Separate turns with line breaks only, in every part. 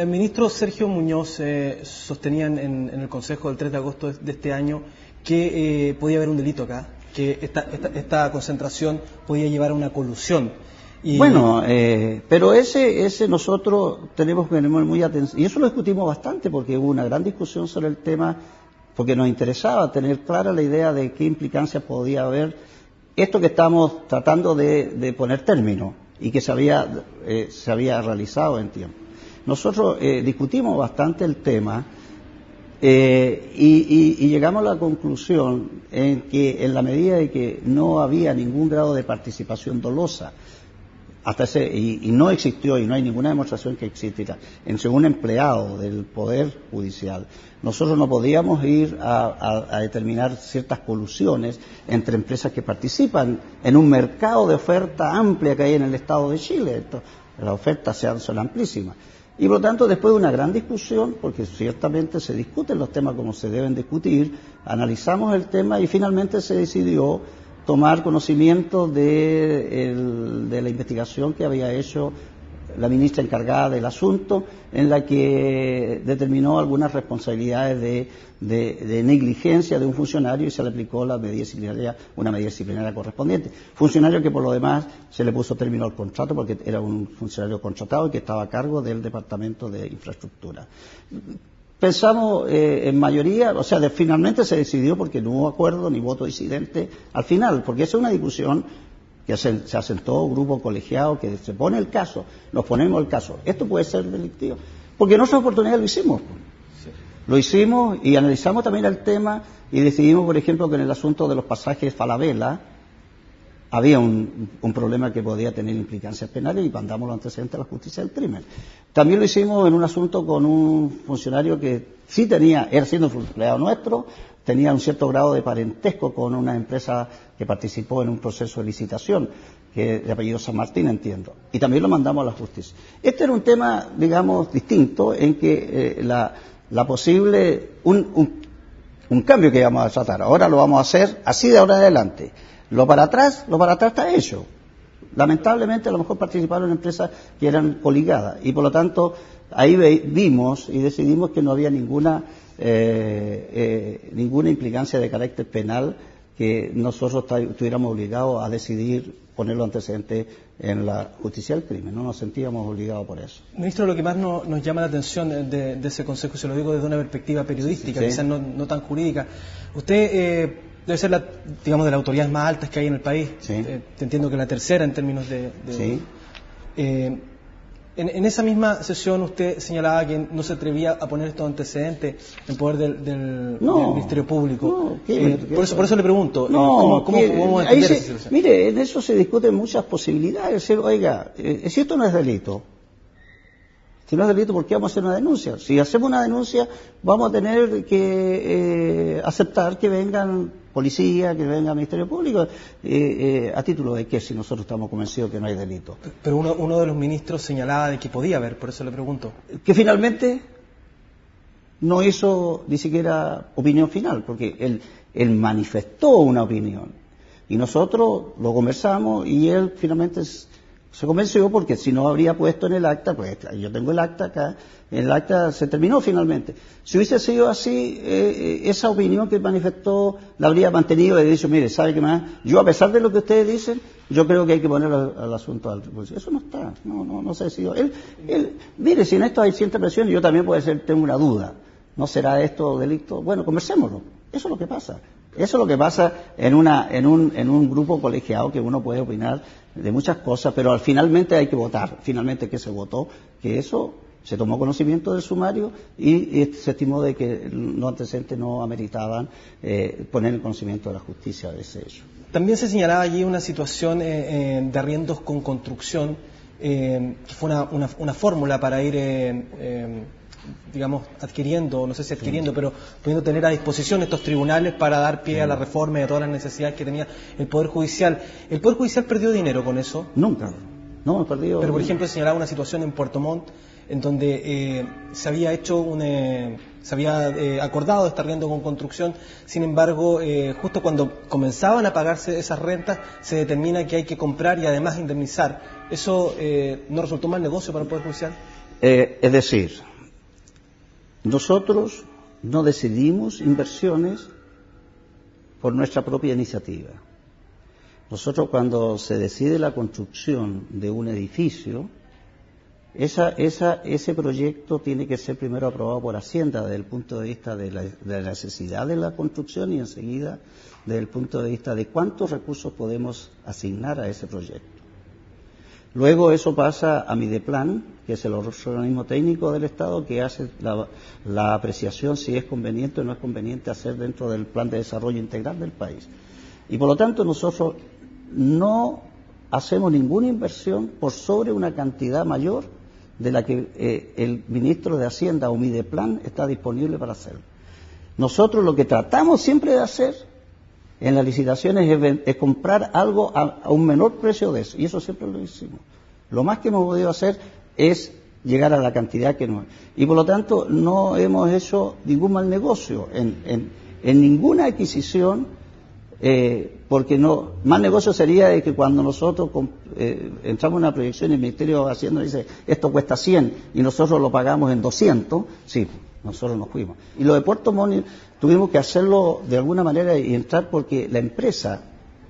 El ministro Sergio Muñoz sostenía en el Consejo del 3 de agosto de este año que podía haber un delito acá, que esta concentración podía llevar a una colusión.
Bueno, pero ese nosotros tenemos que tener muy atención, y eso lo discutimos bastante porque hubo una gran discusión sobre el tema, porque nos interesaba tener clara la idea de qué implicancias podía haber esto que estamos tratando de poner término y que se había realizado en tiempo. Nosotros discutimos bastante el tema y llegamos a la conclusión en que en la medida de que no había ningún grado de participación dolosa, y no existió y no hay ninguna demostración que existiera entre un empleado del Poder Judicial, nosotros no podíamos ir a determinar ciertas colusiones entre empresas que participan en un mercado de oferta amplia que hay en el Estado de Chile. Las ofertas son amplísimas. Y por lo tanto, después de una gran discusión, porque ciertamente se discuten los temas como se deben discutir, analizamos el tema y finalmente se decidió tomar conocimiento de la investigación que había hecho la ministra encargada del asunto, en la que determinó algunas responsabilidades de negligencia de un funcionario y se le aplicó una medida disciplinaria correspondiente. Funcionario que por lo demás se le puso término al contrato porque era un funcionario contratado y que estaba a cargo del Departamento de Infraestructura. Pensamos en mayoría, o sea, finalmente se decidió porque no hubo acuerdo ni voto disidente al final, porque esa es una discusión que se asentó grupo colegiado, que se pone el caso, nos ponemos el caso. Esto puede ser delictivo, porque en otra oportunidad lo hicimos. Sí. Lo hicimos y analizamos también el tema y decidimos, por ejemplo, que en el asunto de los pasajes Falabella había un problema que podía tener implicancias penales y mandamos los antecedentes a la justicia del crimen. También lo hicimos en un asunto con un funcionario que sí era siendo un empleado nuestro, tenía un cierto grado de parentesco con una empresa que participó en un proceso de licitación, que de apellido San Martín, entiendo. Y también lo mandamos a la justicia. Este era un tema, digamos, distinto, en que la posible, un cambio que íbamos a tratar. Ahora lo vamos a hacer así de ahora en adelante. Lo para atrás está hecho. Lamentablemente a lo mejor participaron en empresas que eran coligadas y por lo tanto ahí vimos y decidimos que no había ninguna implicancia de carácter penal que nosotros estuviéramos obligados a decidir poner los antecedentes en la justicia del crimen. No nos sentíamos obligados por eso.
Ministro, lo que más nos llama la atención de ese consejo, se lo digo desde una perspectiva periodística, sí. Quizás no tan jurídica. Usted debe ser de las autoridades más altas que hay en el país.
Sí.
Te entiendo que la tercera en términos de
sí.
En esa misma sesión usted señalaba que no se atrevía a poner estos antecedentes en poder del Ministerio Público. Por eso le pregunto, ¿cómo podemos entender esa situación?
Mire, en eso se discuten muchas posibilidades. Es decir, oiga, si esto no es delito, si no es delito, ¿por qué vamos a hacer una denuncia? Si hacemos una denuncia, vamos a tener que aceptar que vengan policía, que venga Ministerio Público, a título de que si nosotros estamos convencidos que no hay delito.
Pero uno de los ministros señalaba de que podía haber, por eso le pregunto.
Que finalmente no hizo ni siquiera opinión final, porque él manifestó una opinión y nosotros lo conversamos y él finalmente se convenció, porque si no habría puesto en el acta, pues yo tengo el acta acá, el acta se terminó finalmente. Si hubiese sido así, esa opinión que manifestó la habría mantenido y dicho, mire, ¿sabe qué más? Yo, a pesar de lo que ustedes dicen, yo creo que hay que poner al asunto al tribunal. Eso no está, no se decidió. Mire, si en esto hay cierta presión, yo también tengo una duda. ¿No será esto delito? Bueno, conversémoslo. Eso es lo que pasa. Eso es lo que pasa en un grupo colegiado, que uno puede opinar de muchas cosas, pero finalmente hay que votar. Finalmente que se votó, que eso se tomó conocimiento del sumario y se estimó de que los antecedentes no ameritaban poner en conocimiento de la justicia de ese hecho.
También se señalaba allí una situación de arriendos con construcción, que fue una fórmula para ir adquiriendo, no sé si adquiriendo, sí, pero pudiendo tener a disposición estos tribunales para dar pie a la reforma y a todas las necesidades que tenía el Poder Judicial. ¿El Poder Judicial perdió dinero con eso?
Nunca, no perdió.
Pero, por ejemplo, señalaba una situación en Puerto Montt en donde se había acordado este arriendo con construcción, sin embargo, justo cuando comenzaban a pagarse esas rentas, se determina que hay que comprar y además indemnizar. ¿Eso no resultó mal negocio para el Poder Judicial?
Es decir, nosotros no decidimos inversiones por nuestra propia iniciativa. Nosotros, cuando se decide la construcción de un edificio, ese proyecto tiene que ser primero aprobado por Hacienda desde el punto de vista de la necesidad de la construcción y enseguida desde el punto de vista de cuántos recursos podemos asignar a ese proyecto. Luego eso pasa a Mideplan, que es el organismo técnico del Estado que hace la apreciación si es conveniente o no es conveniente hacer dentro del plan de desarrollo integral del país. Y por lo tanto nosotros no hacemos ninguna inversión por sobre una cantidad mayor de la que el ministro de Hacienda o Mideplan está disponible para hacerlo. Nosotros lo que tratamos siempre de hacer en las licitaciones es comprar algo a un menor precio de eso, y eso siempre lo hicimos. Lo más que hemos podido hacer es llegar a la cantidad que no. Y por lo tanto no hemos hecho ningún mal negocio en ninguna adquisición, porque no, mal negocio sería de que cuando nosotros entramos en una proyección y el Ministerio de Hacienda dice esto cuesta 100 y nosotros lo pagamos en 200, sí, nosotros nos fuimos. Y lo de Puerto Montt tuvimos que hacerlo de alguna manera y entrar porque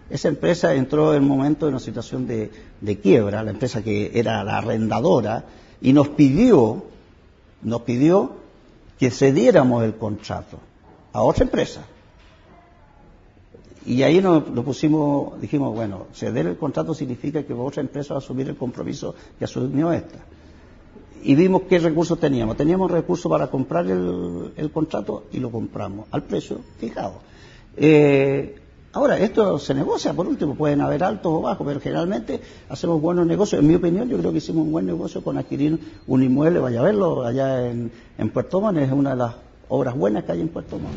esa empresa entró en un momento en una situación de quiebra, la empresa que era la arrendadora, y nos pidió que cediéramos el contrato a otra empresa. Y ahí nos pusimos, dijimos, bueno, ceder el contrato significa que otra empresa va a asumir el compromiso que asumió esta. Y vimos qué recursos teníamos. Teníamos recursos para comprar el contrato y lo compramos al precio fijado. Ahora, esto se negocia, por último, pueden haber altos o bajos, pero generalmente hacemos buenos negocios. En mi opinión, yo creo que hicimos un buen negocio con adquirir un inmueble, vaya a verlo, allá en Puerto Montt, es una de las obras buenas que hay en Puerto Montt.